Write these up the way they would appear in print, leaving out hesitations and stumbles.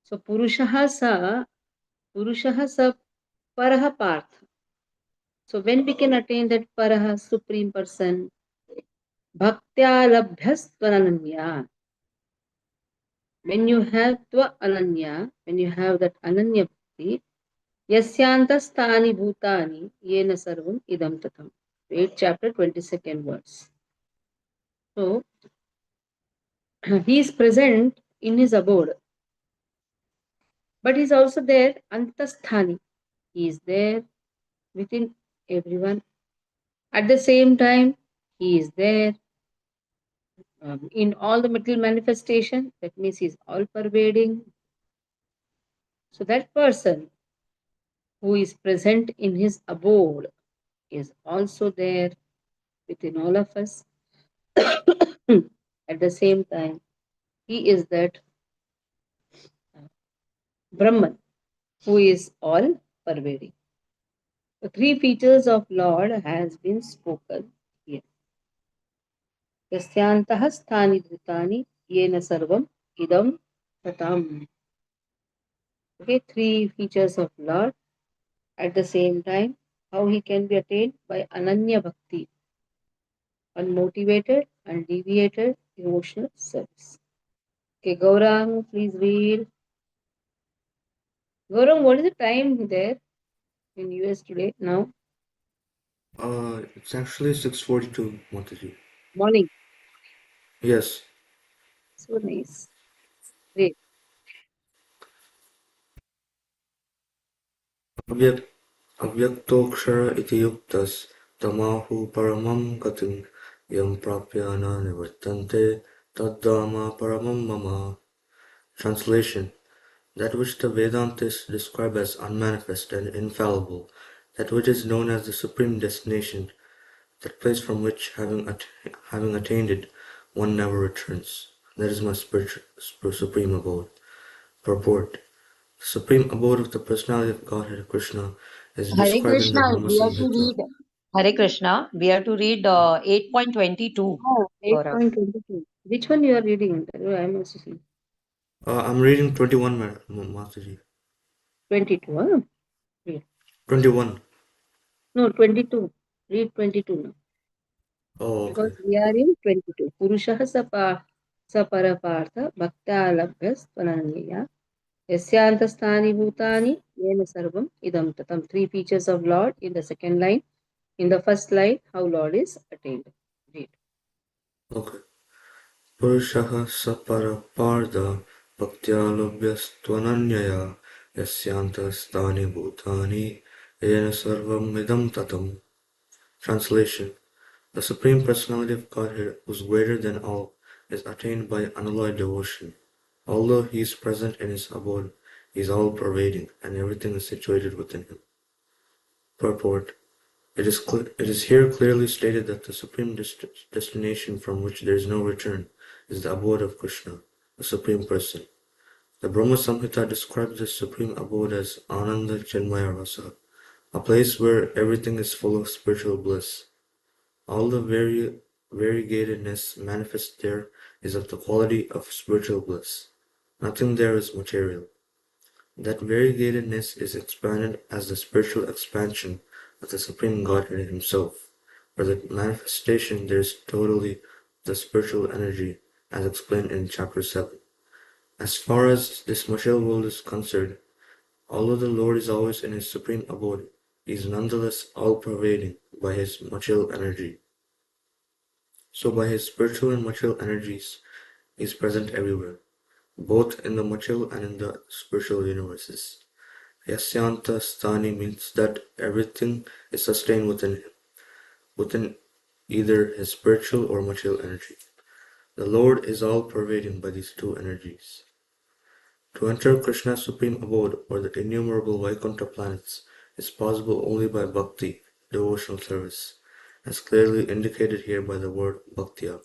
So Purushaha sa Paraha Partha. So when we can attain that Paraha, Supreme Person, Bhaktya Labhyastvananya. When you have Tva Ananya, when you have that Ananya Bhakti, Yasyantastani Bhutani, Yena Sarvam Idam Tatam. 8th chapter, 22nd verse. So he is present in his abode, but he is also there, Antasthani. He is there within everyone. At the same time, he is there in all the material manifestation. That means he is all pervading. So that person who is present in his abode is also there within all of us. At the same time, he is that Brahman who is all pervading. The three features of Lord has been spoken here. Yasyantah sthani bhutani yena sarvam idam tatam. Okay, three features of Lord. At the same time, how he can be attained? By Ananya Bhakti, unmotivated, undeviated, emotional service. Okay, Gaurang, please read. Gaurang, what is the time there in US today now? It's actually 6:42, Mataji. Morning. Yes. So nice. Great. Avyak Avyaktokshara iti yuktas tamahu paramam gatim yam prapyana nivartante taddama paramam mama. Translation: That which the Vedantists describe as unmanifest and infallible, that which is known as the supreme destination, that place from which, having attained it, one never returns. That is my supreme abode. Purport: The supreme abode of the personality of Godhead Krishna is Hare described in the Krishna, Brahma we have to Samhita. read. Hare Krishna, we have to read 8.22. Oh, Gaurav. 8.22. Which one you are reading? I'm also seeing. I'm reading 21, Mataji. 22, huh? Read. 21. No, 22. Read 22 now. Oh, Because okay. we are in 22. Purushaha saparapartha bhaktyalabhyas pananaya yasyantastani bhutani yena sarvam idam tatam. Three features of Lord in the second line. In the first line, how Lord is attained. Read. Okay. Purushaha saparaparda bhaktyalabhyastvananyaya yasyantastani bhutani yena sarvam idam tatam. Translation: The Supreme Personality of Godhead, who is greater than all, is attained by unalloyed devotion. Although he is present in his abode, he is all-pervading, and everything is situated within him. Purport: It is here clearly stated that the supreme destination from which there is no return is the abode of Krishna, the Supreme Person. The Brahma Samhita describes this supreme abode as Ananda Chinmaya Rasa, a place where everything is full of spiritual bliss. All the variegatedness manifest there is of the quality of spiritual bliss. Nothing there is material. That variegatedness is expanded as the spiritual expansion of the Supreme Godhead Himself. For the manifestation there is totally the spiritual energy, as explained in chapter 7. As far as this material world is concerned, although the Lord is always in His supreme abode, He is nonetheless all-pervading by His material energy. So by His spiritual and material energies, He is present everywhere, both in the material and in the spiritual universes. Yasyanta Sthani means that everything is sustained within either his spiritual or material energy. The Lord is all-pervading by these two energies. To enter Krishna's supreme abode or the innumerable Vaikuntha planets is possible only by bhakti, devotional service, as clearly indicated here by the word bhaktya.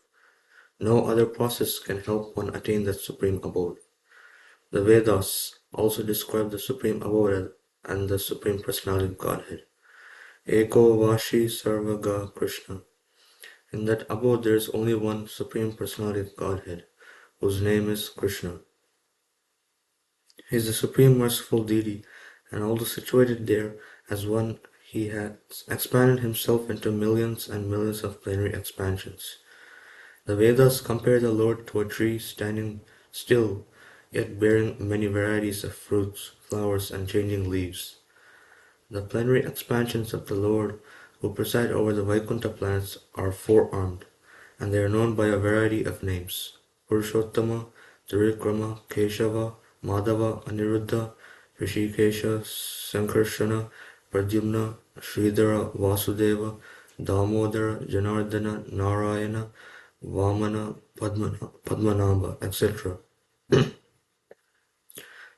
No other process can help one attain that supreme abode. The Vedas also describe the supreme abode and the supreme personality of Godhead. Eko Vashi Sarvaga Krishna. In that abode there is only one supreme personality of Godhead, whose name is Krishna. He is the supreme merciful deity, and although situated there as one, he has expanded himself into millions and millions of plenary expansions. The Vedas compare the Lord to a tree standing still, yet bearing many varieties of fruits, flowers, and changing leaves. The plenary expansions of the Lord who preside over the Vaikuntha planets are four-armed, and they are known by a variety of names: Purushottama, Trivikrama, Keshava, Madhava, Aniruddha, Rishikesha, Sankarshana, Pradyumna, Sridhara, Vasudeva, Damodara, Janardana, Narayana, Vamana, Padmanabha, etc.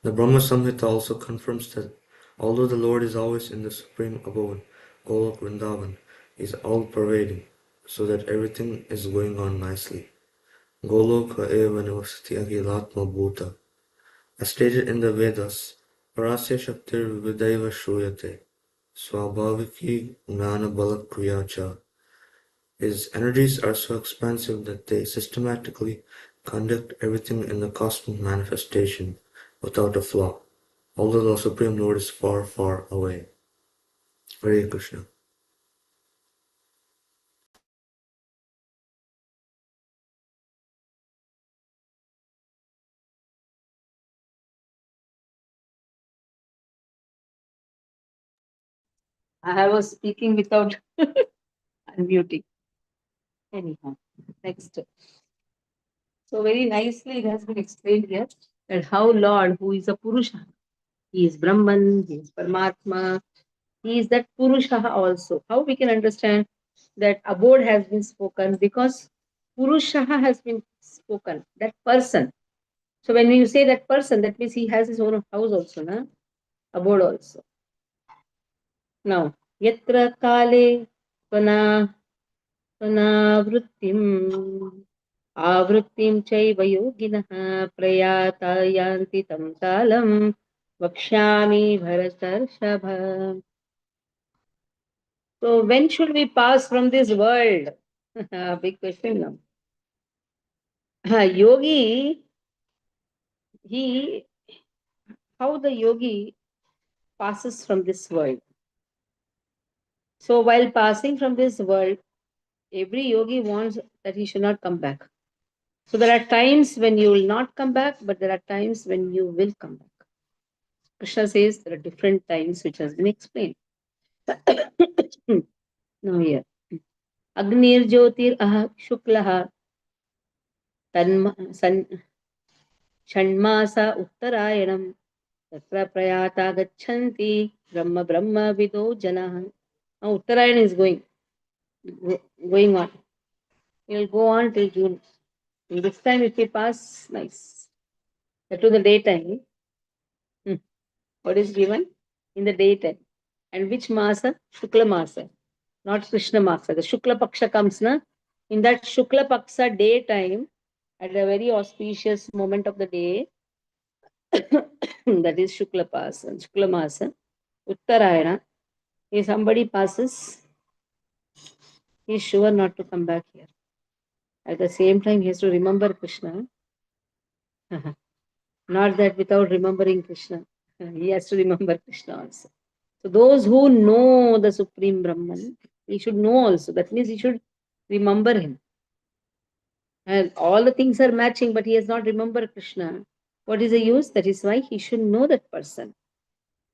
The Brahma Samhita also confirms that although the Lord is always in the supreme abode, Golok Vrindavan, he is all-pervading, so that everything is going on nicely. Goloka eva nivasati akhilatma bhuta. As stated in the Vedas, Parasya Shaktir Vidaiva Shruyate, Swabhaviki Gnana Balak Kriyacha. His energies are so expansive that they systematically conduct everything in the cosmic manifestation without a flaw, although the Supreme Lord is far, far away. Hare Krishna. I was speaking without unmuting. Anyhow, next. So very nicely it has been explained here that how Lord, who is a Purusha, he is Brahman, he is Paramatma, he is that Purusha also. How we can understand that abode has been spoken because Purusha has been spoken, that person. So when you say that person, that means he has his own house also, na? Abode also. Now, yatra kale pana पनावृत्तिम् आवृत्तिं चैव योगिनः प्रयाता यान्ति तं कालं वक्ष्यामि भरतर्षभ. So when should we pass from this world? Big question now. Yogi, he, how the yogi passes from this world. So while passing from this world, every yogi wants that he should not come back. So there are times when you will not come back, but there are times when you will come back. Krishna says there are different times which has been explained. Now here. Agnir Jyotir Aha Shuklaha Shanmasa Uttarayanam Tatra Prayata Gachanti Brahma Brahma Vido Janaha. Now Uttarayan is going on. It will go on till June. In this time if we pass, nice. That to the daytime. What is given? In the daytime. And which Masa? Shukla Masa. Not Krishna Masa. The Shukla Paksha comes, na? In that Shukla Paksha daytime, at a very auspicious moment of the day, that is Shukla Masa, Uttarayana, if somebody passes, he is sure not to come back here. At the same time, he has to remember Krishna. Not that without remembering Krishna, he has to remember Krishna also. So those who know the Supreme Brahman, he should know also. That means he should remember him. And all the things are matching, but he has not remembered Krishna. What is the use? That is why he should know that person.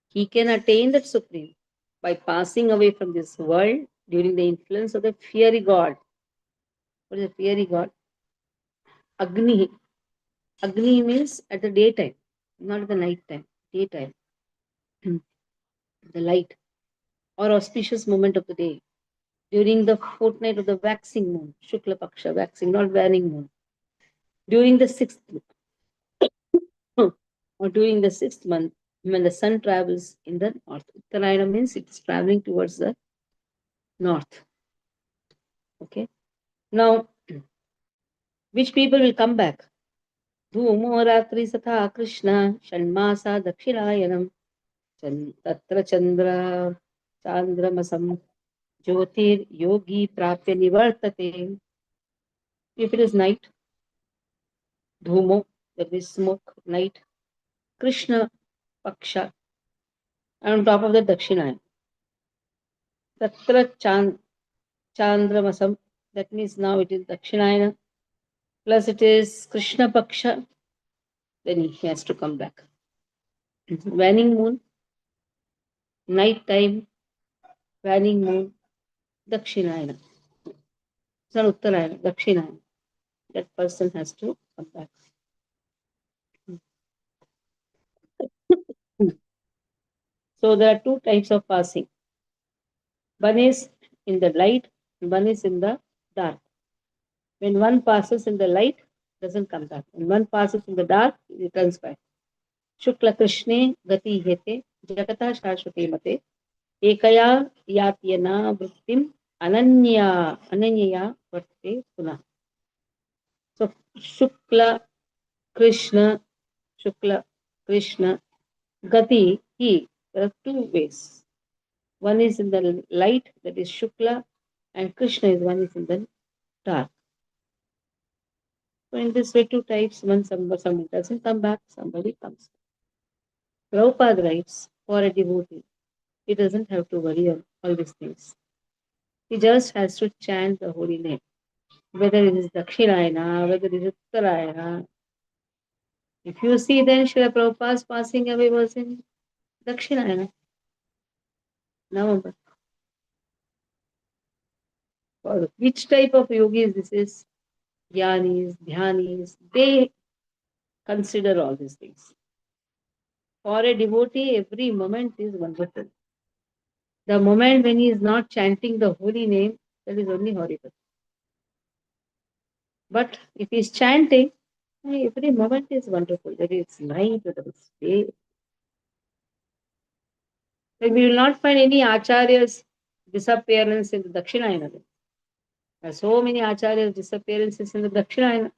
He can attain that Supreme by passing away from this world during the influence of the fiery God. What is the fiery God? Agni. Agni means at the daytime, not at the night time. Daytime. The light or auspicious moment of the day. During the fortnight of the waxing moon, Shukla Paksha, waxing, not waning moon. During the 6th or during the 6th month, when the sun travels in the north. Uttarayana means it's traveling towards the north. Okay. Now, which people will come back? Dhumo Ratri Satha Krishna Shanmasa Dakshinayanam Tatra Chandramasam Jyotir Yogi Prapya Nivartate. If it is night, Dhumo, that is smoke, night. Krishna Paksha, and on top of the Dakshinayana. Tatra Chandramasam, that means now it is Dakshinayana, plus it is Krishna Paksha, then he has to come back. Waning moon, night time, waning moon, Dakshinayana. It's not Uttarayana, Dakshinayana. That person has to come back. So there are two types of passing. One is in the light, one is in the dark. When one passes in the light, doesn't come back. When one passes in the dark, it returns back. Shukla Krishne Gati Hete Jagata Shashwate Mate Ekaya Yatyana Vrittim Ananyaya Varte Puna. So Shukla Krishna Gati, he. There are two ways. One is in the light, that is Shukla, and Krishna is one is in the dark. So in this way, two types, somebody doesn't come back, somebody comes. Prabhupada writes, for a devotee, he doesn't have to worry on all these things. He just has to chant the holy name. Whether it is Dakshinayana, whether it is Uttarayana. If you see then Srila Prabhupada's passing away was in Dakshinayana, November. For which type of yogis this is? Jnanis, dhyanis, they consider all these things. For a devotee, every moment is wonderful. The moment when he is not chanting the holy name, that is only horrible. But if he is chanting, every moment is wonderful. Whether it's night, whether it's day. But we will not find any acharyas disappearance in the Dakshinayana. There are so many acharyas disappearances in the Dakshinayana.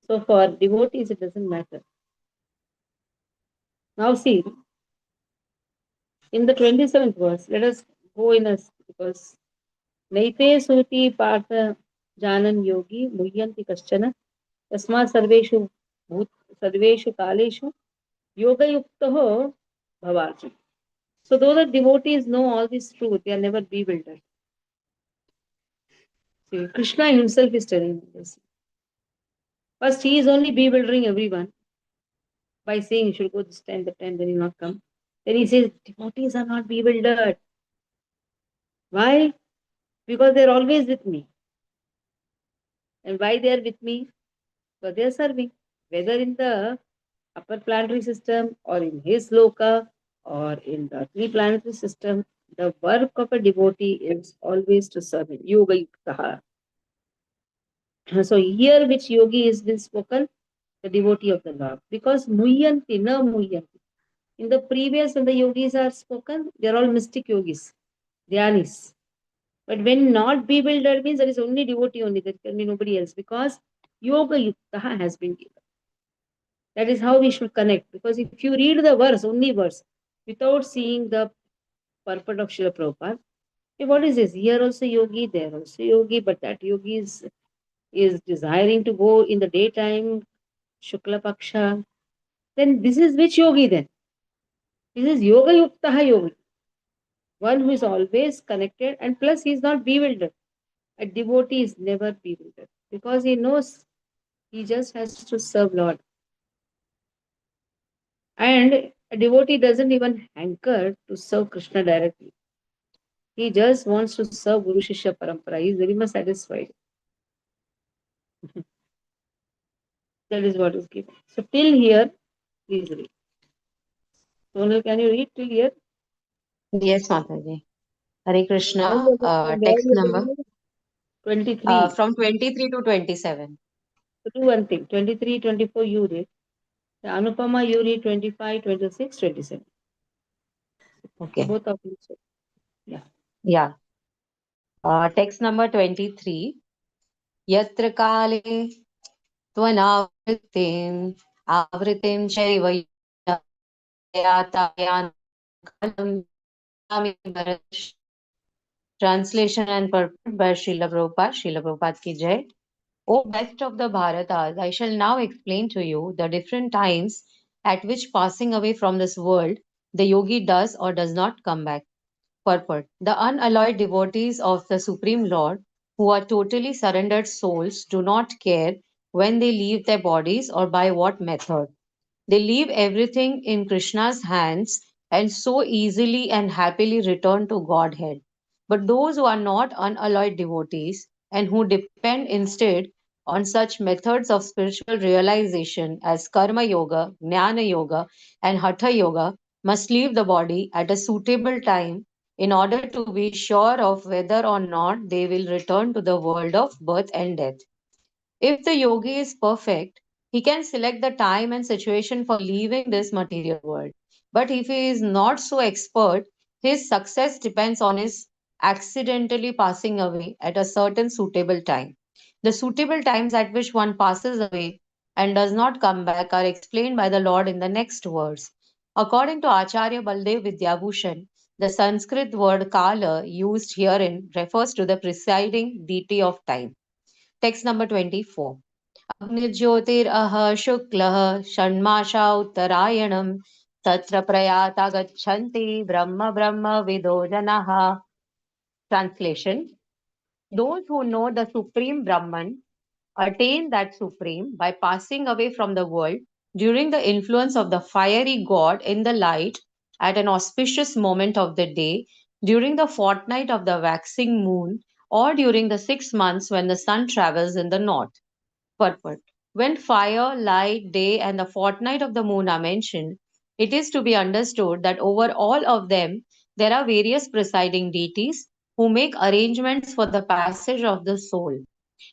So for devotees, it doesn't matter. Now see, in the 27th verse, let us go in us, because Naite Suti Partha Janan Yogi Muyyanti Kaschana Tasma Sarveshu Sarveshu Kaleshu Yoga Yuktaho Bhavarji. So though the devotees know all this truth, they are never bewildered. See, Krishna himself is telling this. First, he is only bewildering everyone by saying you should go this time, that time, then he will not come. Then he says, devotees are not bewildered. Why? Because they are always with me. And why they are with me? Because they are serving. Whether in the upper planetary system or in his loka or in the three planetary system, the work of a devotee is always to serve him. Yoga yuktaha. So here which yogi is been spoken? The devotee of the Lord. Because muyyanti, na muyyanti. In the previous, when the yogis are spoken, they are all mystic yogis, dhyanis. But when not bewildered means there is only devotee only, there can be nobody else, because yoga yuktaha has been given. That is how we should connect. Because if you read the verse, only verse, without seeing the purport of Srila Prabhupada, okay, what is this? Here also yogi, there also yogi, but that yogi is desiring to go in the daytime, Shukla Paksha. Then this is which yogi then? This is yoga yuktaha yogi. One who is always connected, and plus he is not bewildered. A devotee is never bewildered because he knows he just has to serve Lord. And a devotee doesn't even hanker to serve Krishna directly. He just wants to serve Guru Shishya Parampara. He is very much satisfied. That is what is given. So till here, please read. Sonal, can you read till here? Yes, Mataji. Hare From Krishna. Text number 23. from 23 to 27. So do one thing. 23, 24 you read. Anupama you read 25, 26, 27. Okay. Both of you. Yeah. Yeah. Text number 23. Yatra kale त्वनावृत्तिम् आवृत्तिं चैव यातायान kalam Translation and purport by Srila Prabhupada. Srila Prabhupada ki jai. O best of the Bharatas, I shall now explain to you the different times at which passing away from this world, the yogi does or does not come back. Purport. The unalloyed devotees of the Supreme Lord, who are totally surrendered souls, do not care when they leave their bodies or by what method. They leave everything in Krishna's hands and so easily and happily return to Godhead. But those who are not unalloyed devotees and who depend instead on such methods of spiritual realization as Karma Yoga, Jnana Yoga, and Hatha Yoga must leave the body at a suitable time in order to be sure of whether or not they will return to the world of birth and death. If the yogi is perfect, he can select the time and situation for leaving this material world. But if he is not so expert, his success depends on his accidentally passing away at a certain suitable time. The suitable times at which one passes away and does not come back are explained by the Lord in the next verse. According to Acharya Baldev Vidyabhushan, the Sanskrit word kala used herein refers to the presiding deity of time. Text number 24. अग्निज्योतिरः शुक्लः षण्मासा उत्तरायणं तत्र प्रयाता गच्छन्ति ब्रह्म ब्रह्म विदो जनाः. Translation. Those who know the Supreme Brahman attain that Supreme by passing away from the world during the influence of the fiery God in the light at an auspicious moment of the day, during the fortnight of the waxing moon, or during the 6 months when the sun travels in the north. Purport. When fire, light, day, and the fortnight of the moon are mentioned, it is to be understood that over all of them there are various presiding deities who make arrangements for the passage of the soul.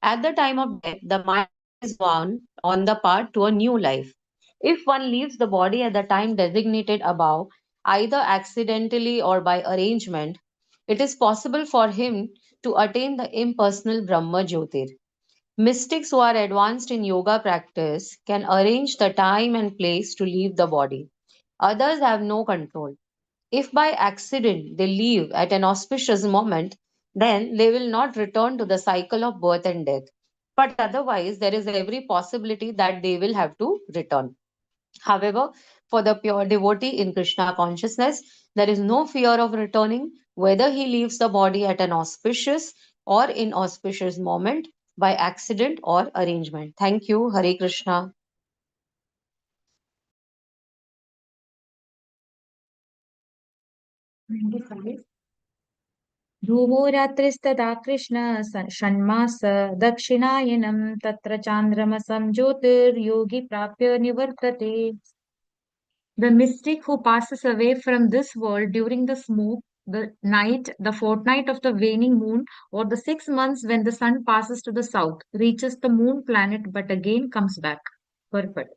At the time of death, the mind is bound on the path to a new life. If one leaves the body at the time designated above, either accidentally or by arrangement, it is possible for him to attain the impersonal Brahma Jyotir. Mystics who are advanced in yoga practice can arrange the time and place to leave the body. Others have no control. If by accident they leave at an auspicious moment, then they will not return to the cycle of birth and death. But otherwise, there is every possibility that they will have to return. However, for the pure devotee in Krishna consciousness, there is no fear of returning, whether he leaves the body at an auspicious or inauspicious moment, by accident or arrangement. Thank you. Hare Krishna. धूमो रात्रिस्तदा Krishna षण्मास दक्षिणायनं तत्र चान्द्रमसं ज्योतिर्योगी प्राप्य निवर्तते. The mystic who passes away from this world during the smoke, the night, the fortnight of the waning moon, or the 6 months when the sun passes to the south, reaches the moon planet but again comes back. Perfect.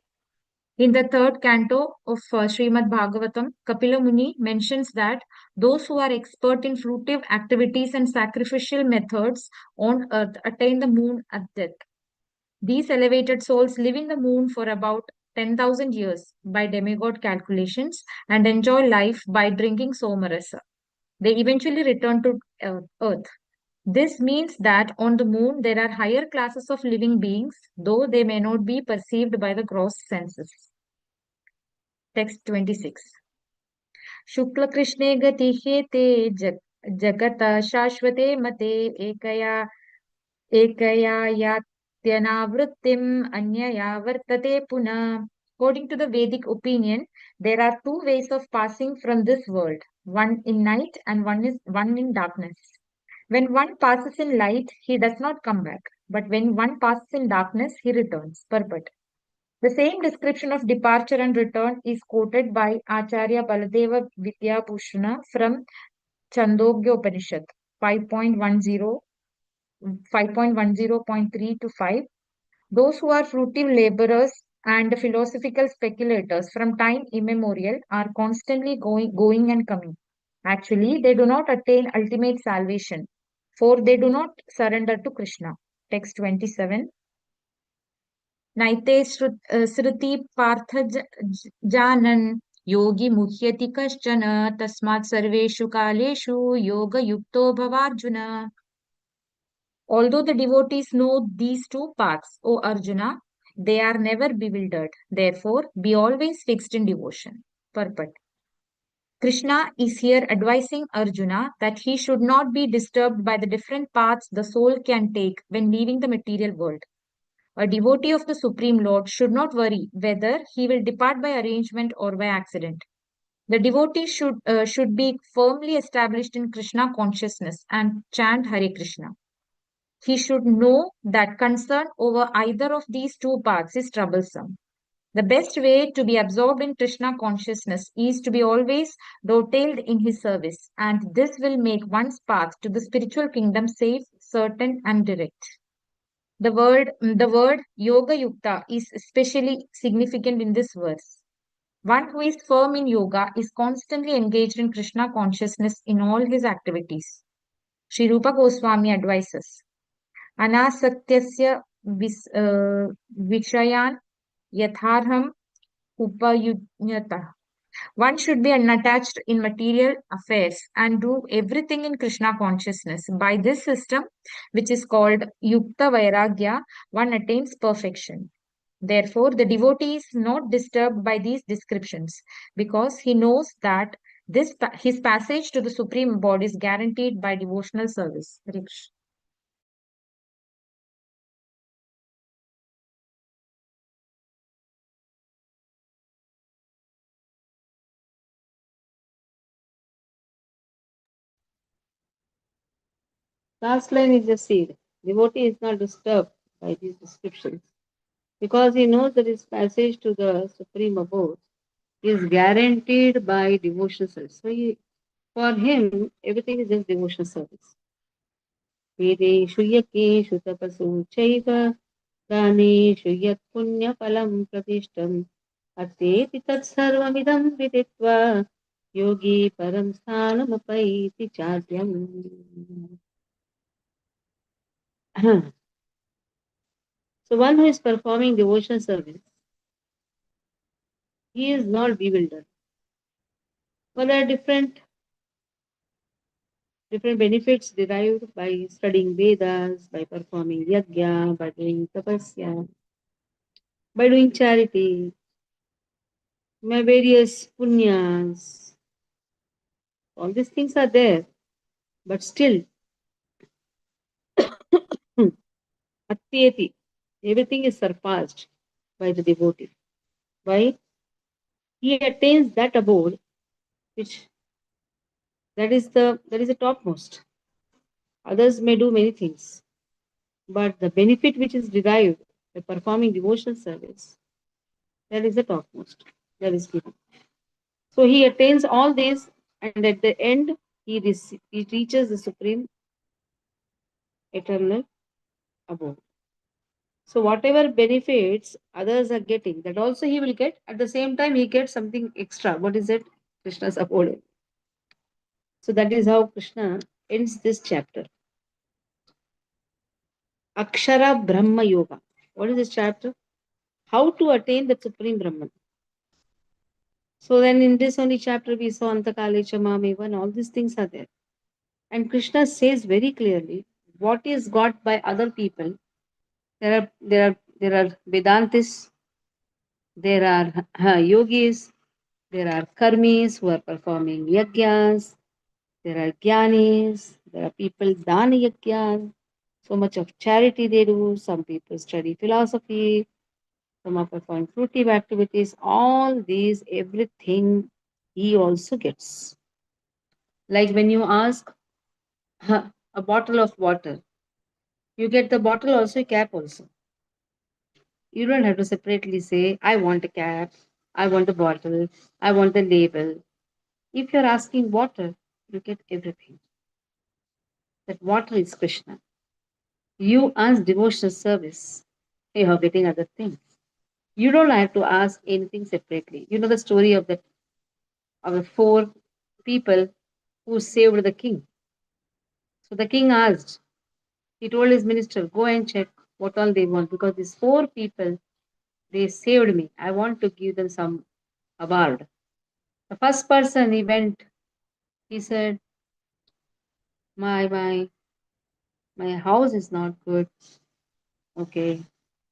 In the third canto of Srimad Bhagavatam, Kapila Muni mentions that those who are expert in fruitive activities and sacrificial methods on earth attain the moon at death. These elevated souls live in the moon for about 10,000 years by demigod calculations and enjoy life by drinking somarasa. They eventually return to earth. This means that on the moon there are higher classes of living beings, though they may not be perceived by the gross senses. Text 26. Shukla Krishne gati hete jagata shashvate mate ekaya yatyanavrittim anyaya vartate puna. According to the Vedic opinion, there are two ways of passing from this world, one in night and one in darkness. When one passes in light, he does not come back, but when one passes in darkness, he returns. Purport. The same description of departure and return is quoted by Acharya Baladeva Vidyabhushana from Chandogya Upanishad 5.10, 5.10.3 to 5. Those who are fruitive laborers and philosophical speculators from time immemorial are constantly going and coming. Actually, they do not attain ultimate salvation, for they do not surrender to Krishna. Text 27. नैते श्रुति पार्थ जानन् योगी मुह्यति कश्चन तस्मात् सर्वेषु कालेषु योगयुक्तो भवार्जुन. Although the devotees know these two paths, O Arjuna, they are never bewildered. Therefore, be always fixed in devotion. Purport. Krishna is here advising Arjuna that he should not be disturbed by the different paths the soul can take when leaving the material world. A devotee of the Supreme Lord should not worry whether he will depart by arrangement or by accident. The devotee should be firmly established in Krishna consciousness and chant Hare Krishna. He should know that concern over either of these two paths is troublesome. The best way to be absorbed in Krishna consciousness is to be always detailed in his service, and this will make one's path to the spiritual kingdom safe, certain, and direct. The word Yoga Yukta is especially significant in this verse. One who is firm in yoga is constantly engaged in Krishna consciousness in all his activities. Sri Rupa Goswami advises, Anasatyasya Vishayan Yatharham Upayunyata. One should be unattached in material affairs and do everything in Krishna consciousness. By this system, which is called Yukta Vairagya, one attains perfection. Therefore, the devotee is not disturbed by these descriptions because he knows that his passage to the Supreme Abode is guaranteed by devotional service. Hare Krishna. Last line is the seed. Devotee is not disturbed by these descriptions because he knows that his passage to the Supreme Abode is guaranteed by devotional service. For him, everything is just devotional service. वेदेषु यज्ञेषु तपसु चैव दानेषु यत् पुण्यफलं प्रतिष्ठम् अत्येति तत्सर्वमिदं विदित्वा योगी परं स्थानमुपैति चाद्यम्. So one who is performing devotional service, he is not bewildered. But there are different benefits derived by studying Vedas, by performing yajna, by doing tapasya, by doing charity, by various punyas. All these things are there, but still, atyeti, everything is surpassed by the devotee. Why? He attains that abode which that is the topmost. Others may do many things, but the benefit which is derived by performing devotional service, that is the topmost. That is given. So he attains all these, and at the end, he reaches the supreme eternal abode. So whatever benefits others are getting, that also he will get. At the same time, he gets something extra. What is it? Krishna's abode. So that is how Krishna ends this chapter. Akshara Brahma Yoga. What is this chapter? How to attain the supreme Brahman. So then in this only chapter we saw Antakale Chamameva and all these things are there. And Krishna says very clearly what is got by other people. There are Vedantists, there are yogis, there are karmis who are performing yajnas, there are jnanis, there are people dana yajnas, so much of charity they do, some people study philosophy, some are performing fruitive activities, all these, everything he also gets. Like when you ask a bottle of water, you get the bottle also, cap also. You don't have to separately say, I want a cap, I want a bottle, I want the label. If you're asking water, you get everything. That water is Krishna. You ask devotional service, you are getting other things. You don't have to ask anything separately. You know the story of the four people who saved the king. So the king asked, he told his minister, go and check what all they want, because these four people, they saved me. I want to give them some award. The first person he went, he said, my My house is not good. Okay.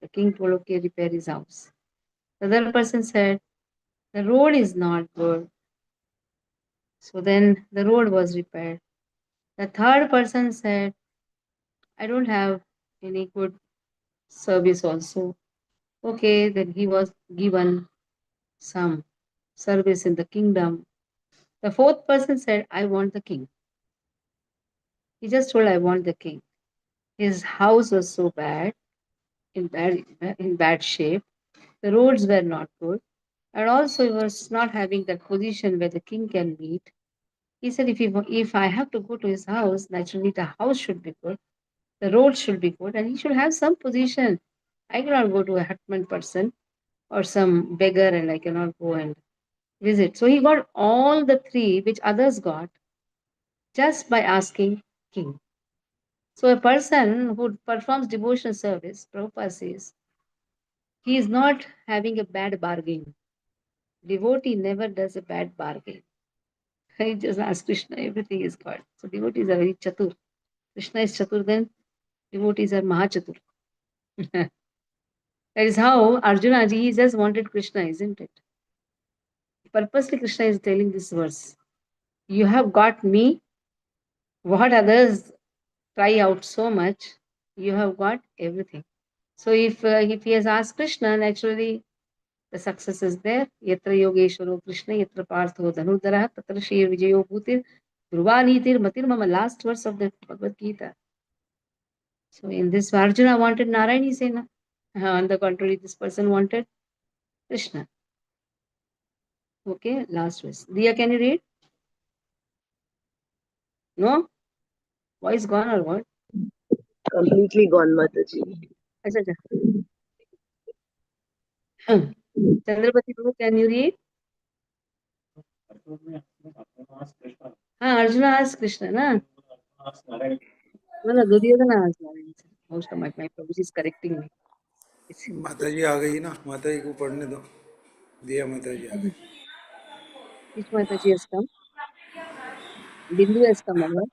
The king told, okay, repair his house. The other person said, the road is not good. So then the road was repaired. The third person said, I don't have any good service also. Okay, then he was given some service in the kingdom. The fourth person said, I want the king. He just told, I want the king. His house was so bad, in bad shape. The roads were not good. And also he was not having that position where the king can meet. He said, if I have to go to his house, naturally the house should be good, the road should be good, and he should have some position. I cannot go to a Hatman person or some beggar and I cannot go and visit. So he got all the three which others got just by asking king. So a person who performs devotional service, Prabhupada says, he is not having a bad bargain. Devotee never does a bad bargain. He just asks Krishna, everything is God. So devotees are very chatur. Krishna is chatur, then devotees are mahachatur. That is how Arjuna ji just wanted Krishna, isn't it? Purposely Krishna is telling this verse. You have got me, what others try out so much, you have got everything. So if he has asked Krishna, naturally the success is there. Yatra Yogeshwaro Krishna, Yatra Partho Dhanurdara, Tatra Shri Vijayo Bhutir, Dhruva Matir Mama, last verse of the Bhagavad Gita. So in this, Arjuna wanted Narayani Sena. On the contrary, this person wanted Krishna. Okay, last verse. Diya, can you read? No? Voice gone or what? Completely gone, Mataji. Acha, acha. Chandrapati Prabhu, can you read? Arjuna asked Krishna, na? No, no, Duryodhana asked Narayani. Most of my Prabhuji is correcting me. माताजी आ गई ना, माताजी को पढ़ने दो। दिया माताजी आ गई। Which Mataji has come? Bindu has come over.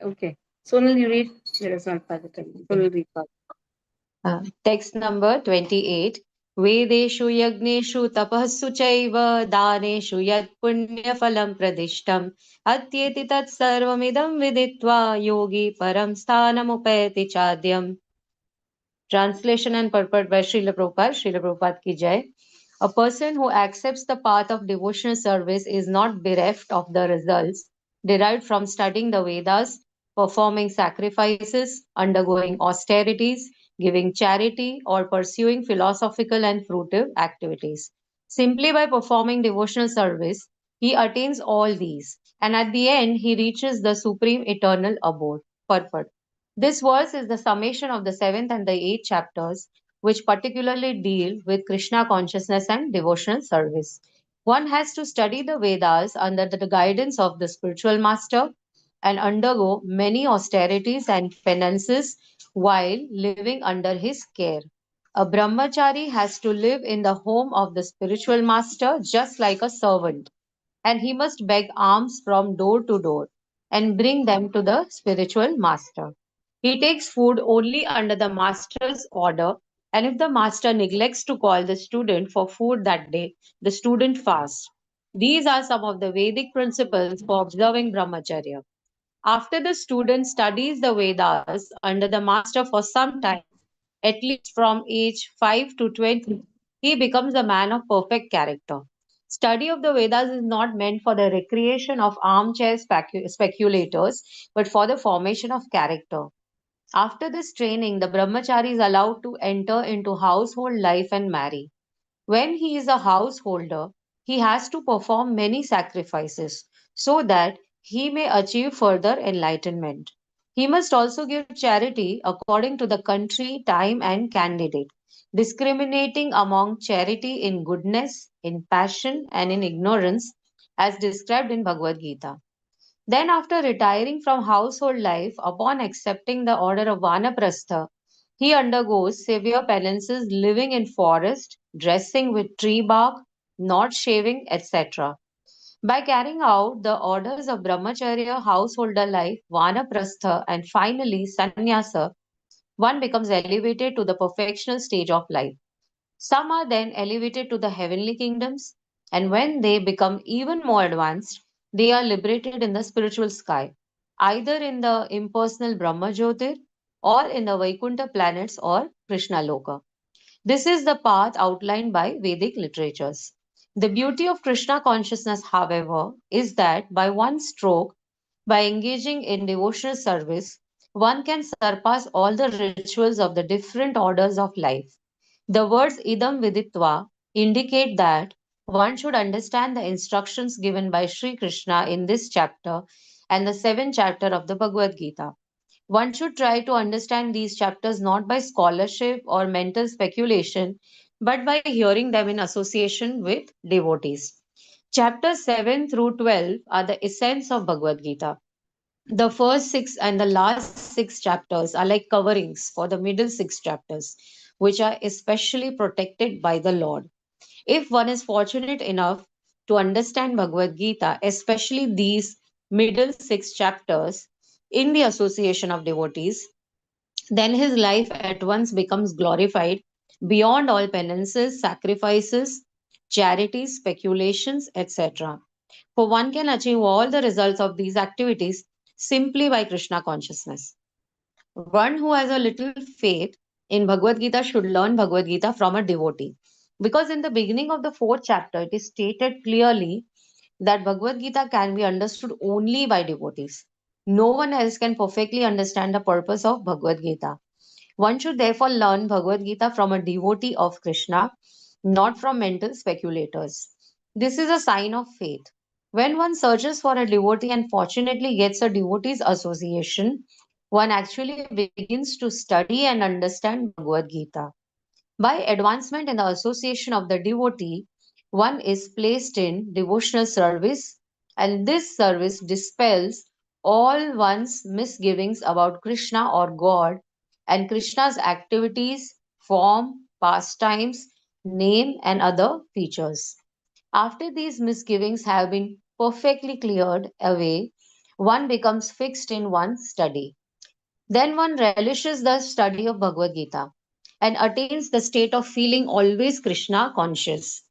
Okay. Sonal, you read. Let us not pass the time. Sonal, read part. Text number 28. Vedeshu yagneshu tapassu chaiva daneshu yat punyaphalam pradishtam atyeti tat sarvamidam viditva yogi param sthanamupayati chadyam. Translation and purport by Srila Prabhupada. Srila Prabhupada ki jai. A person who accepts the path of devotional service is not bereft of the results derived from studying the Vedas, performing sacrifices, undergoing austerities, giving charity, or pursuing philosophical and fruitive activities. Simply by performing devotional service, he attains all these, and at the end, he reaches the supreme eternal abode. Purport. This verse is the summation of the seventh and the eighth chapters, which particularly deal with Krishna consciousness and devotional service. One has to study the Vedas under the guidance of the spiritual master and undergo many austerities and penances while living under his care. A brahmachari has to live in the home of the spiritual master just like a servant, and he must beg alms from door to door and bring them to the spiritual master. He takes food only under the master's order, and if the master neglects to call the student for food that day, the student fasts. These are some of the Vedic principles for observing brahmacharya. After the student studies the Vedas under the master for some time, at least from age 5 to 20, he becomes a man of perfect character. Study of the Vedas is not meant for the recreation of armchair speculators, but for the formation of character. After this training, the brahmachari is allowed to enter into household life and marry. When he is a householder, he has to perform many sacrifices so that he may achieve further enlightenment. He must also give charity according to the country, time, and candidate, discriminating among charity in goodness, in passion, and in ignorance, as described in Bhagavad Gita. Then, after retiring from household life, upon accepting the order of Vanaprastha, he undergoes severe penances living in forest, dressing with tree bark, not shaving, etc. By carrying out the orders of brahmacharya, householder life, vanaprastha, and finally sannyasa, one becomes elevated to the perfectional stage of life. Some are then elevated to the heavenly kingdoms, and when they become even more advanced, they are liberated in the spiritual sky, either in the impersonal Brahma Jyotir or in the Vaikuntha planets or Krishna Loka. This is the path outlined by Vedic literatures. The beauty of Krishna consciousness, however, is that by one stroke, by engaging in devotional service, one can surpass all the rituals of the different orders of life. The words idam viditva indicate that one should understand the instructions given by Sri Krishna in this chapter and the seventh chapter of the Bhagavad Gita. One should try to understand these chapters not by scholarship or mental speculation, but by hearing them in association with devotees. Chapters 7 through 12 are the essence of Bhagavad Gita. The first six and the last six chapters are like coverings for the middle six chapters, which are especially protected by the Lord. If one is fortunate enough to understand Bhagavad Gita, especially these middle six chapters, in the association of devotees, then his life at once becomes glorified beyond all penances, sacrifices, charities, speculations, etc. For one can achieve all the results of these activities simply by Krishna consciousness. One who has a little faith in Bhagavad Gita should learn Bhagavad Gita from a devotee. Because in the beginning of the fourth chapter, it is stated clearly that Bhagavad Gita can be understood only by devotees. No one else can perfectly understand the purpose of Bhagavad Gita. One should therefore learn Bhagavad Gita from a devotee of Krishna, not from mental speculators. This is a sign of faith. When one searches for a devotee and fortunately gets a devotee's association, one actually begins to study and understand Bhagavad Gita. By advancement in the association of the devotee, one is placed in devotional service, and this service dispels all one's misgivings about Krishna or God and Krishna's activities, form, pastimes, name, and other features. After these misgivings have been perfectly cleared away, one becomes fixed in one's study. Then one relishes the study of Bhagavad Gita and attains the state of feeling always Krishna conscious.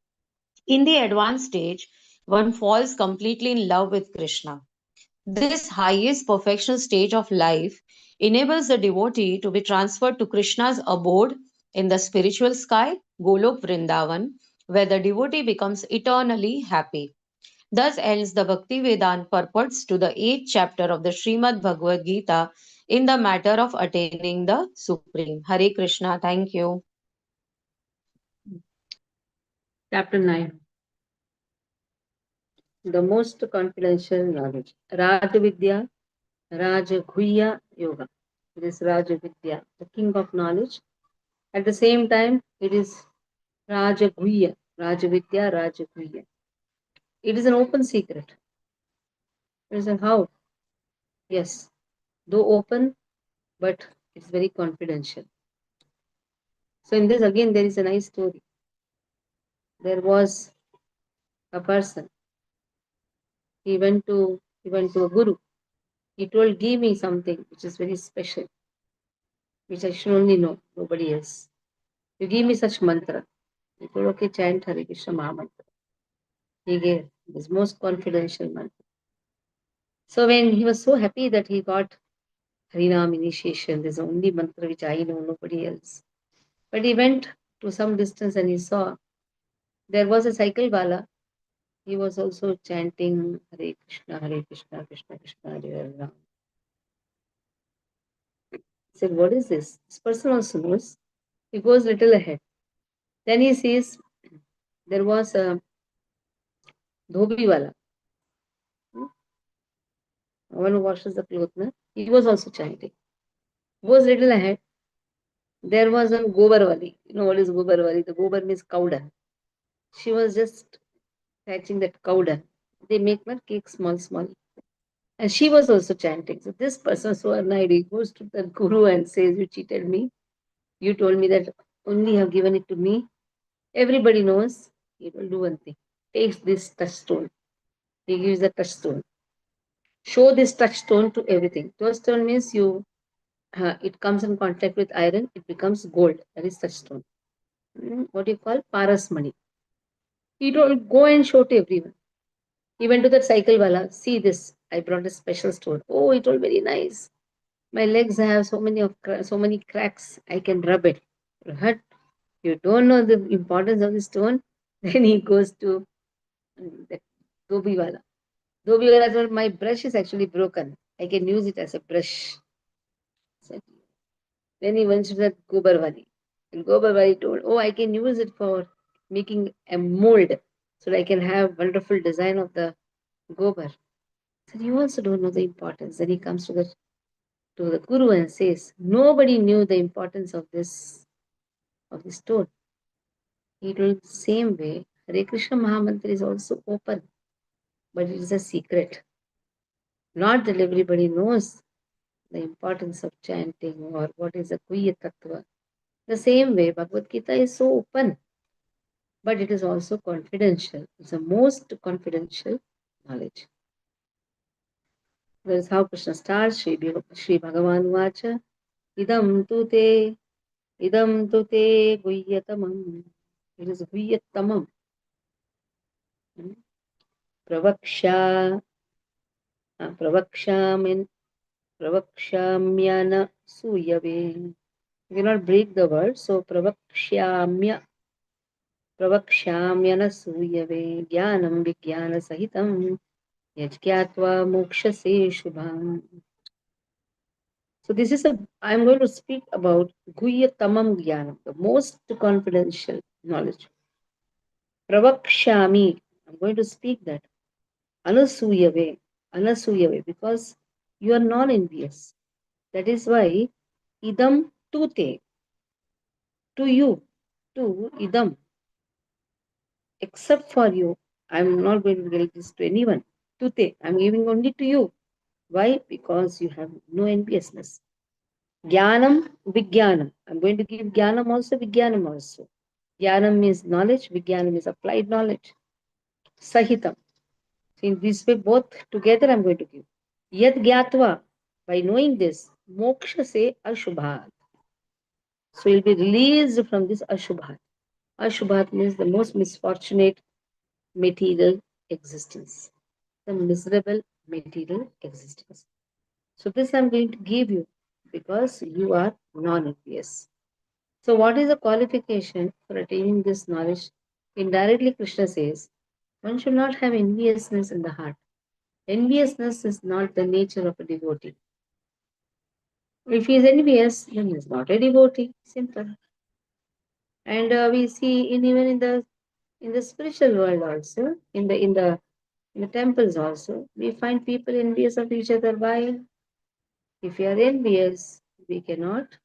In the advanced stage, one falls completely in love with Krishna. This highest perfectional stage of life enables the devotee to be transferred to Krishna's abode in the spiritual sky, Golok Vrindavan, where the devotee becomes eternally happy. Thus ends the Bhakti Vedant purports to the eighth chapter of the Srimad Bhagavad Gita in the matter of attaining the Supreme. Hare Krishna. Thank you. Chapter 9. The most confidential knowledge. Rajavidya, Rajaguhya Yoga. It is Rajavidya, the king of knowledge. At the same time, it is Rajaguhya, Rajavidya, Rajaguhya. It is an open secret. It is a how? Yes, though open, but it's very confidential. So in this again, there is a nice story. There was a person. He went to a guru. He told, "Give me something which is very special, which I should only know, nobody else. You give me such mantra." He told, "Okay, chant Hare Krishna Maha Mantra." He gave his most confidential mantra. So when he was so happy that he got Harinam initiation, this is the only mantra which I know, nobody else. But he went to some distance and he saw there was a cycle bala. He was also chanting Hare Krishna, Krishna Krishna, Hare Ram. He said, "What is this?" This person also knows. He goes little ahead. Then he sees there was a dhobi wala, one who washes the clothes. Na? He was also chanting. Goes little ahead. There was one gobar wali. You know what is gobar wali? The gobar means cow dung. She was just catching that cow dung. They make one cake small, small. And she was also chanting. So this person, so annoyed, he goes to the guru and says, "You cheated me. You told me that only you have given it to me. Everybody knows." He will do one thing. Takes this touchstone He gives the touchstone. Show this touchstone to everything. Touchstone means it comes in contact with iron, it becomes gold. That is touchstone. What do you call paras money? He told, go and show to everyone. He went to that cycle wala. See this. I brought a special stone. Oh, he told, very nice. My legs have so many cracks. I can rub it. But you don't know the importance of the stone. Then he goes to the Dhobi wala. Dhobi wala told, my brush is actually broken. I can use it as a brush. So then he went to the Gobarwali. And Gobarwali told, oh, I can use it for making a mold so that I can have wonderful design of the Gobar. So you also don't know the importance. Then he comes to the Guru and says, nobody knew the importance of this stone. He told the same way, Hare Krishna Mahamantra is also open, but it is a secret. Not that everybody knows the importance of chanting or what is a Guhya Tattva. The same way, Bhagavad Gita is so open, but it is also confidential. It's the most confidential knowledge. That is how Krishna starts. Shri Bhagavan Vacha, Idam tu te Guhyatamam. It is Guhyatamam. Pravaksha, Pravakshamyana Suyave. You cannot break the word, so Pravakshamyana Suyave. Jnanam Vijnana Sahitam. Yajkyatva Mokshase Shubham. So this is I'm going to speak about Guhya Tamam Jnanam, the most confidential knowledge. Pravakshami, I'm going to speak that. Anasuyave, because you are non-envious. That is why idam tute, to you, to idam, except for you, I'm not going to give this to anyone. Tute, I'm giving only to you. Why? Because you have no enviousness. Jnanam, Vijnanam. I'm going to give Jnanam also, Vijnanam also. Jnanam means knowledge, Vijnanam is applied knowledge. Sahitam. So in this way, both together I'm going to give. Yad Gyatva, by knowing this, Moksha se Ashubhat. So you'll be released from this Ashubhat. Ashubhat means the most misfortunate material existence, the miserable material existence. So this I'm going to give you because you are non-envious. So what is the qualification for attaining this knowledge? Indirectly, Krishna says, one should not have enviousness in the heart. Enviousness is not the nature of a devotee. If he is envious, then he is not a devotee. Simple. And we see even in the spiritual world also, in the temples also, we find people envious of each other. Why? If we are envious, we cannot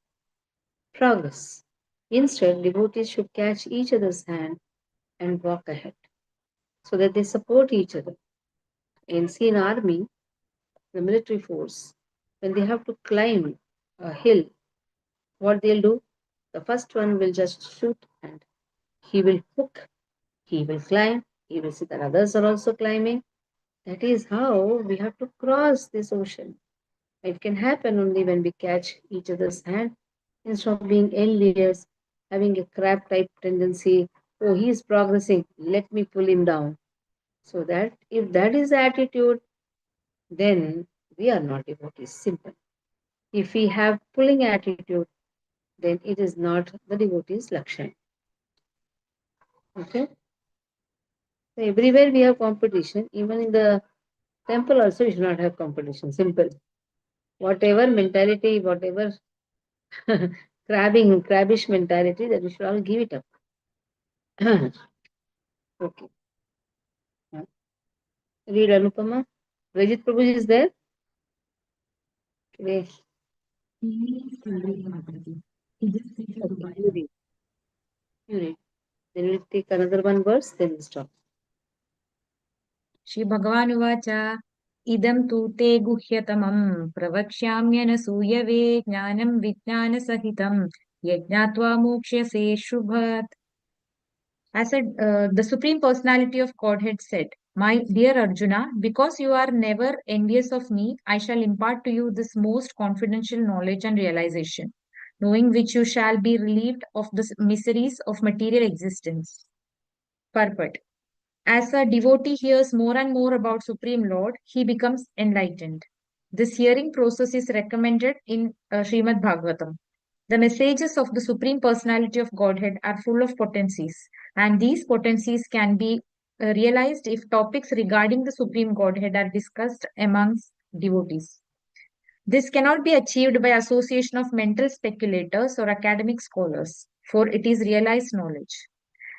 progress. Instead, devotees should catch each other's hand and walk ahead so that they support each other. In an army, the military force, when they have to climb a hill, what they'll do? The first one will just shoot and he will hook, he will climb, he will see that others are also climbing. That is how we have to cross this ocean. It can happen only when we catch each other's hand instead of being envious, having a crab type tendency. Oh, he is progressing, let me pull him down. So that if that is the attitude, then we are not devotees. Simple. If we have pulling attitude, then it is not the devotee's lakshan. Okay. So everywhere we have competition. Even in the temple also, we should not have competition. Simple. Whatever mentality, whatever crabbish mentality, that we should all give it up. Okay. Read Anupama. Rajit Prabhu is there. Okay. Okay, you read. You read. Then we'll take another one verse, then we'll stop. Shri Bhagavan Uvacha Idam tu te guhyatamam pravakshamyanasuyave jnanam vijnanasahitam yajnatva mokshase shubhat. As the Supreme Personality of Godhead said, My dear Arjuna, because you are never envious of me, I shall impart to you this most confidential knowledge and realization, knowing which you shall be relieved of the miseries of material existence. Purport. As a devotee hears more and more about Supreme Lord, he becomes enlightened. This hearing process is recommended in Srimad Bhagavatam. The messages of the Supreme Personality of Godhead are full of potencies, and these potencies can be realized if topics regarding the Supreme Godhead are discussed amongst devotees. This cannot be achieved by association of mental speculators or academic scholars, for it is realized knowledge.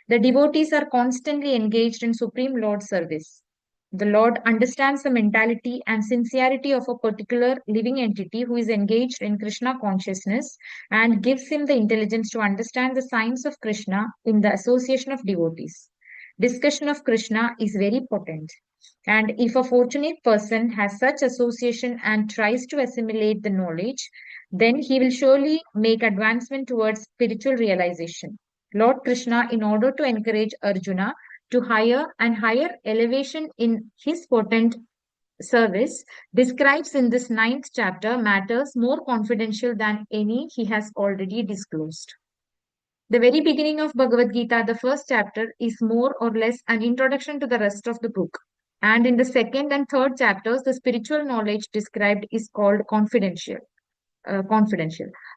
The devotees are constantly engaged in Supreme Lord service. The Lord understands the mentality and sincerity of a particular living entity who is engaged in Krishna consciousness and gives him the intelligence to understand the signs of Krishna in the association of devotees. Discussion of Krishna is very potent. And if a fortunate person has such association and tries to assimilate the knowledge, then he will surely make advancement towards spiritual realization. Lord Krishna, in order to encourage Arjuna to higher and higher elevation in his potent service, describes in this ninth chapter matters more confidential than any he has already disclosed. The very beginning of Bhagavad Gita, the first chapter, is more or less an introduction to the rest of the book. And in the second and third chapters, the spiritual knowledge described is called confidential.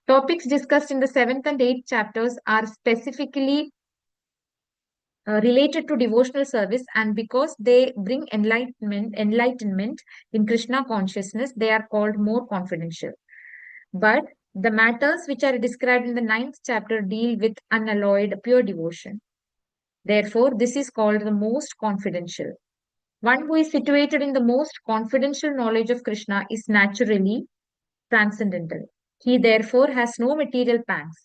Topics discussed in the seventh and eighth chapters are specifically related to devotional service, and because they bring enlightenment in Krishna consciousness, they are called more confidential. But the matters which are described in the ninth chapter deal with unalloyed pure devotion. Therefore, this is called the most confidential. One who is situated in the most confidential knowledge of Krishna is naturally transcendental. He therefore has no material pangs,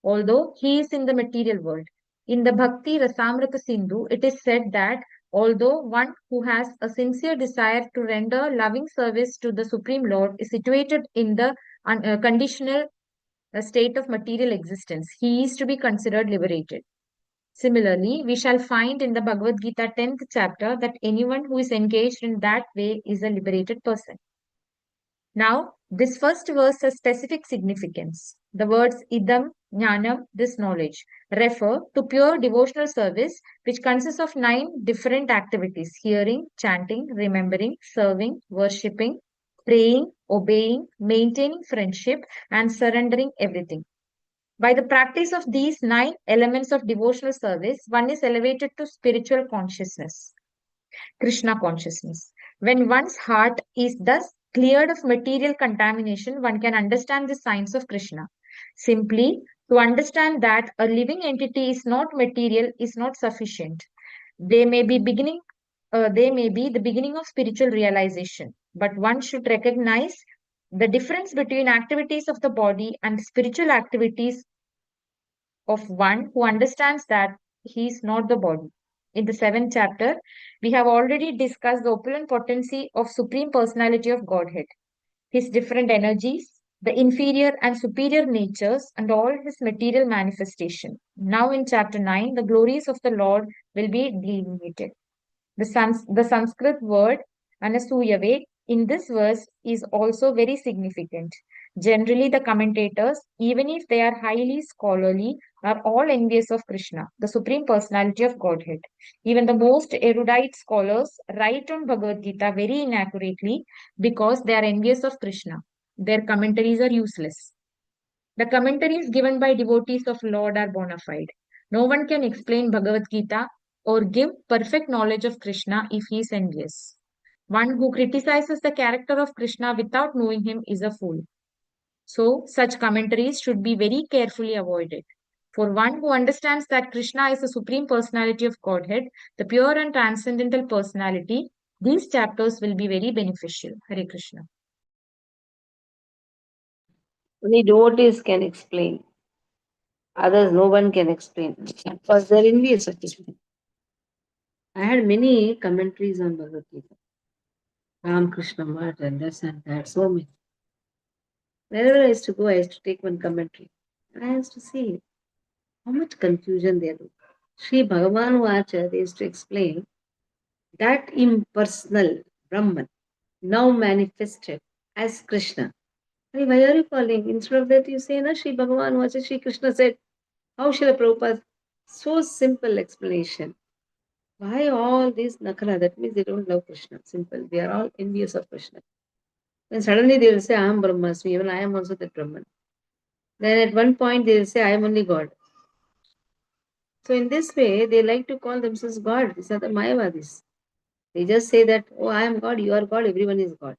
although he is in the material world. In the Bhakti Rasamrita Sindhu, it is said that although one who has a sincere desire to render loving service to the Supreme Lord is situated in the conditional state of material existence, he is to be considered liberated. Similarly, we shall find in the Bhagavad Gita 10th chapter that anyone who is engaged in that way is a liberated person. Now, this first verse has specific significance. The words idam, jnanam, this knowledge, refer to pure devotional service, which consists of 9 different activities: hearing, chanting, remembering, serving, worshipping, praying, obeying, maintaining friendship, and surrendering everything. By the practice of these 9 elements of devotional service, one is elevated to spiritual consciousness, Krishna consciousness. When one's heart is thus cleared of material contamination, one can understand the signs of Krishna. Simply to understand that a living entity is not material is not sufficient. They may be the beginning of spiritual realization, but one should recognize the difference between activities of the body and spiritual activities of one who understands that he is not the body. In the 7th chapter, we have already discussed the opulent potency of Supreme Personality of Godhead, his different energies, the inferior and superior natures, and all his material manifestation. Now, in chapter 9, the glories of the Lord will be delineated. The Sanskrit word anasuyave in this verse is also very significant. Generally, the commentators, even if they are highly scholarly, are all envious of Krishna, the Supreme Personality of Godhead. Even the most erudite scholars write on Bhagavad Gita very inaccurately because they are envious of Krishna. Their commentaries are useless. The commentaries given by devotees of Lord are bona fide. No one can explain Bhagavad Gita or give perfect knowledge of Krishna if he is envious. One who criticizes the character of Krishna without knowing him is a fool. So, such commentaries should be very carefully avoided. For one who understands that Krishna is the Supreme Personality of Godhead, the pure and transcendental personality, these chapters will be very beneficial. Hare Krishna. Only devotees can explain. Others, no one can explain. Because they're envious of Krishna. I had many commentaries on Bhagavad Gita. Ram Krishna Math and this and that, so many. Wherever I used to go, I used to take one commentary. And I used to see how much confusion there is. Sri Bhagavan Vacha, they used to explain that impersonal Brahman now manifested as Krishna. Hey, why are you calling? Instead of that, you say, na, Shri Bhagavan, what Shri Krishna said. How Srila Prabhupada? So simple explanation. Why all this nakara? That means they don't love Krishna. Simple. They are all envious of Krishna. Then suddenly they will say, I am Brahmasmi, even I am also the Brahman. Then at one point they will say, I am only God. So in this way, they like to call themselves God. These are the Mayavadis. They just say that, oh, I am God, you are God, everyone is God.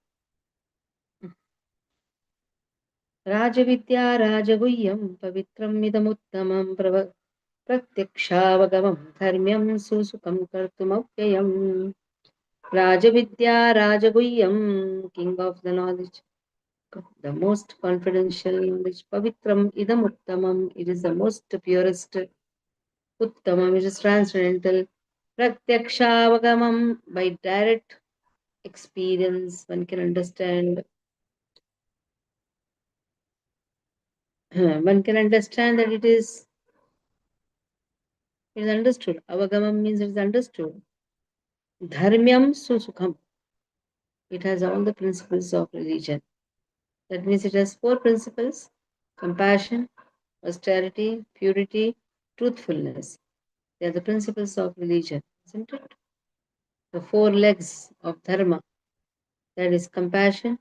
Rajavidya Rajaguhyam Pavitram Idamuttamam Pratyakshavagamam Dharmyam Susukam Kartumapyayam. Rajavidya Rajaguhyam, king of the knowledge, the most confidential knowledge. Pavitram Idam Uttamam, it is the most purest. Uttamam, it is transcendental. Pratyakshaavagamam, by direct experience, one can understand. One can understand that it is understood. Avagamam means it is understood. Dharmyam Susukham, it has all the principles of religion. That means it has four principles: compassion, austerity, purity, truthfulness. They are the principles of religion, isn't it? The four legs of dharma, that is compassion,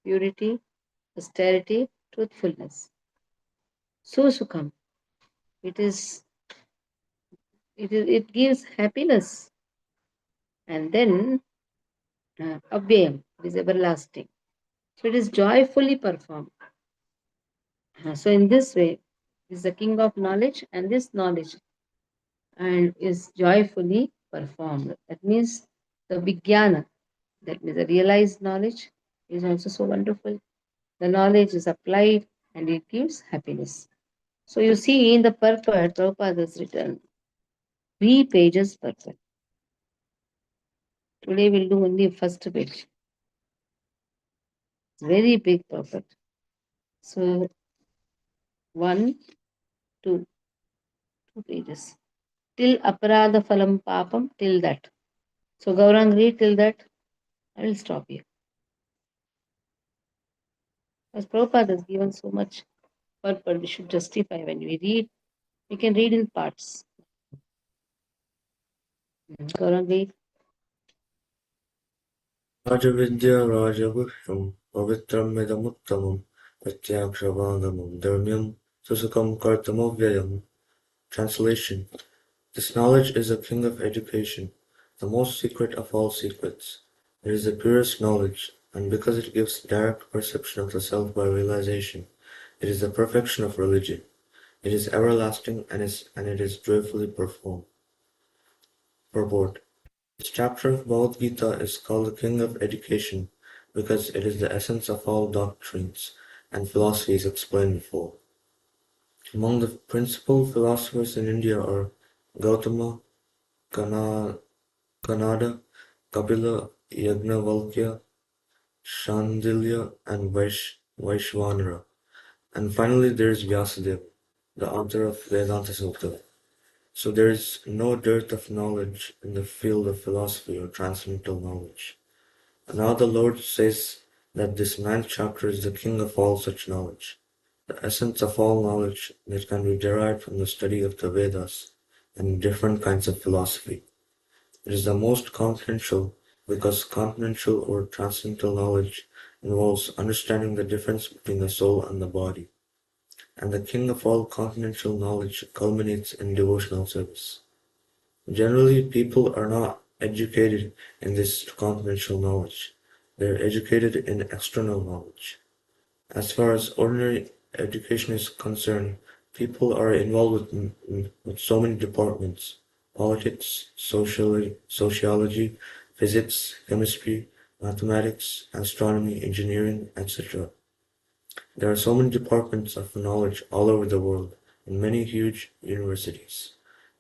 purity, austerity, truthfulness. Susukham, it gives happiness. And then avyayam, it is everlasting. So it is joyfully performed. So in this way, is the king of knowledge, and this knowledge and is joyfully performed. That means the vijnana, that means the realized knowledge, is also so wonderful. The knowledge is applied and it gives happiness. So you see in the purport, Prabhupada has written 3 pages purport. Today we'll do only first page. Very big purport. So 1, 2, 2 pages. Till aparadha phalam papam, till that. So Gaurang, read till that. I will stop here. As Prabhupada has given so much purport, we should justify when we read. We can read in parts. Gaurang, read. Rajavidya Rajaguhyam Pavitram Idamuttamam Pratyakshavangamam Dharmyam Susukam Kartamavyayam. Translation: This knowledge is the king of education, the most secret of all secrets. It is the purest knowledge, and because it gives direct perception of the self by realization, it is the perfection of religion. It is everlasting and it is joyfully performed. Purport: This chapter of Bhagavad Gita is called the King of Education because it is the essence of all doctrines and philosophies explained before. Among the principal philosophers in India are Gautama, Kanada, Kapila, Yajnavalkya, Shandilya, and Vaishvanara. And finally there is Vyasadeva, the author of Vedanta Sutta. So there is no dearth of knowledge in the field of philosophy or transcendental knowledge. And now the Lord says that this 9th chapter is the king of all such knowledge, the essence of all knowledge that can be derived from the study of the Vedas and different kinds of philosophy. It is the most confidential because confidential or transcendental knowledge involves understanding the difference between the soul and the body. And the king of all confidential knowledge culminates in devotional service. Generally, people are not educated in this confidential knowledge. They are educated in external knowledge. As far as ordinary education is concerned, people are involved with so many departments: politics, sociology, physics, chemistry, mathematics, astronomy, engineering, etc. There are so many departments of knowledge all over the world in many huge universities,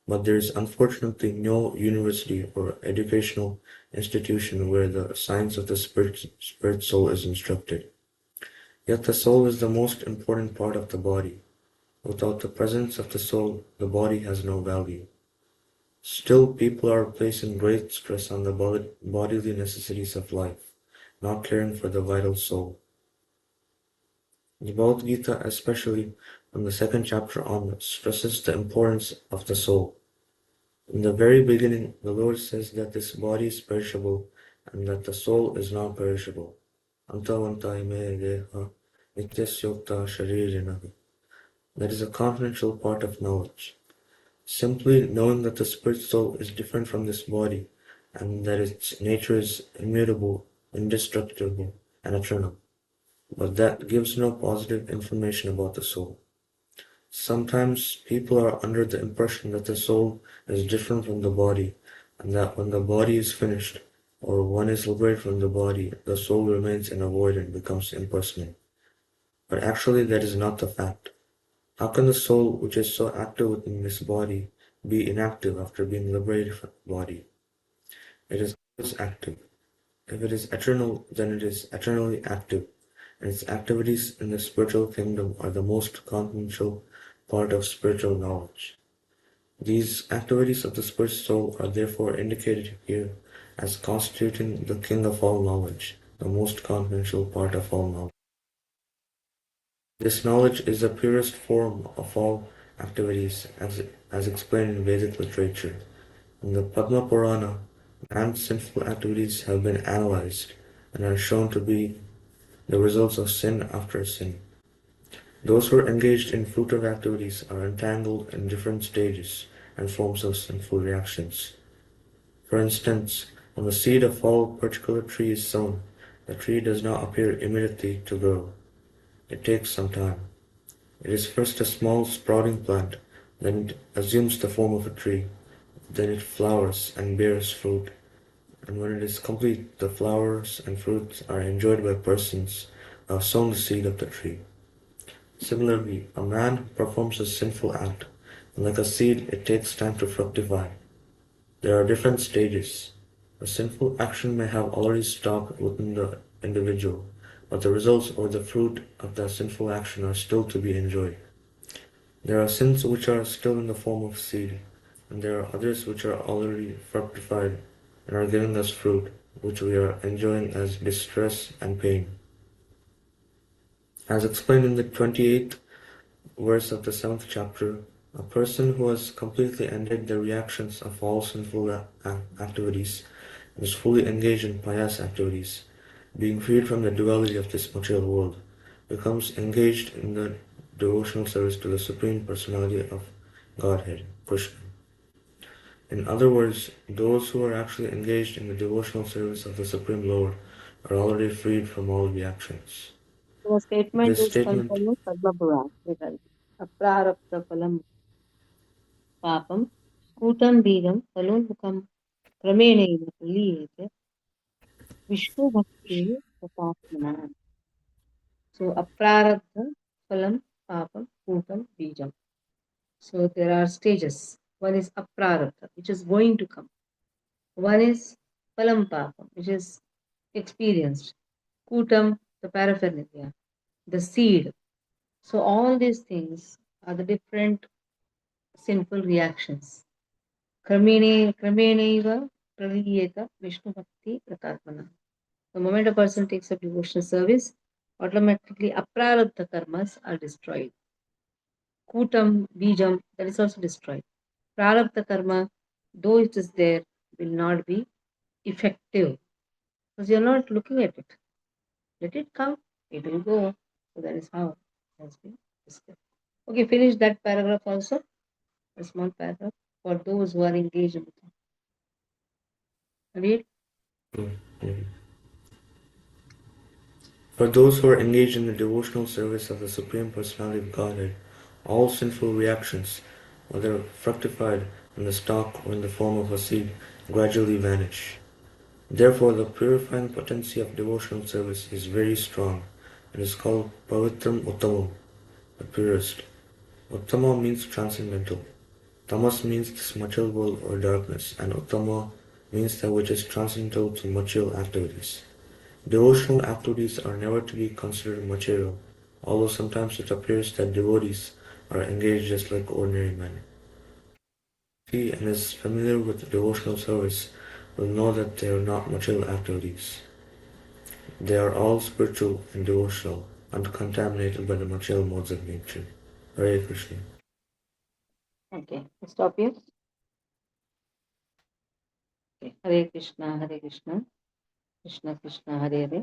but there is unfortunately no university or educational institution where the science of the spirit soul is instructed. Yet the soul is the most important part of the body. Without the presence of the soul, the body has no value. Still, people are placing great stress on the bodily necessities of life, not caring for the vital soul. The Bhagavad Gita, especially from the second chapter on, stresses the importance of the soul. In the very beginning, the Lord says that this body is perishable and that the soul is non-perishable. Antavanta ime deha nityasyokta sharirinaha. That is a confidential part of knowledge. Simply knowing that the spirit soul is different from this body and that its nature is immutable, indestructible, and eternal. But that gives no positive information about the soul. Sometimes people are under the impression that the soul is different from the body, and that when the body is finished, or one is liberated from the body, the soul remains in a void and becomes impersonal. But actually that is not the fact. How can the soul, which is so active within this body, be inactive after being liberated from the body? It is always active. If it is eternal, then it is eternally active, and its activities in the spiritual kingdom are the most confidential part of spiritual knowledge. These activities of the spirit soul are therefore indicated here as constituting the king of all knowledge, the most confidential part of all knowledge. This knowledge is the purest form of all activities as explained in Vedic literature. In the Padma Purana, man's sinful activities have been analyzed and are shown to be the results of sin after sin. Those who are engaged in fruitive activities are entangled in different stages and forms of sinful reactions. For instance, when the seed of all particular tree is sown, the tree does not appear immediately to grow. It takes some time. It is first a small sprouting plant, then it assumes the form of a tree, then it flowers and bears fruit, and when it is complete, the flowers and fruits are enjoyed by persons who have sown the seed of the tree. Similarly, a man performs a sinful act, and like a seed, it takes time to fructify. There are different stages. A sinful action may have already stopped within the individual, but the results or the fruit of that sinful action are still to be enjoyed. There are sins which are still in the form of seed, and there are others which are already fructified and are giving us fruit, which we are enjoying as distress and pain. As explained in the 28th verse of the 7th chapter, a person who has completely ended the reactions of all sinful activities and is fully engaged in pious activities, being freed from the duality of this material world, becomes engaged in the devotional service to the Supreme Personality of Godhead, Krishna. In other words, those who are actually engaged in the devotional service of the Supreme Lord are already freed from all reactions. The statement This is statement contained in Padma Purana. Aprarabdha phalam papam kutam bidam phalonmukam kramenaiva praliyete Vishnu Bhakti Pratapana. So aprarabdha phalam papam kutam bijam. So there are stages. One is aprarabdha, which is going to come. One is phalam papam, which is experienced. Kutam, the paraphernalia, the seed. So all these things are the different sinful reactions. Kramenaiva praliyeta Vishnu Bhakti Prakarpana. The moment a person takes up devotional service, automatically aprarabdha karmas are destroyed. Kutam, bijam, that is also destroyed. Prarabdha karma, though it is there, will not be effective because you're not looking at it. Let it come, it will go. So that is how it has been discussed. Okay, finish that paragraph also, a small paragraph for those who are engaged in it. Read. For those who are engaged in the devotional service of the Supreme Personality of Godhead, all sinful reactions, whether fructified in the stalk or in the form of a seed, gradually vanish. Therefore, the purifying potency of devotional service is very strong. It is called Pavitram Uttamam, the purest. Uttama means transcendental. Tamas means this material world or darkness, and Uttama means that which is transcendental to material activities. Devotional activities are never to be considered material, although sometimes it appears that devotees are engaged just like ordinary men. He and is familiar with devotional service will know that they are not material activities. They are all spiritual and devotional, uncontaminated by the material modes of nature. Hare Krishna. Okay, stop here. Okay. Hare Krishna, Krishna Krishna, Hare Hare.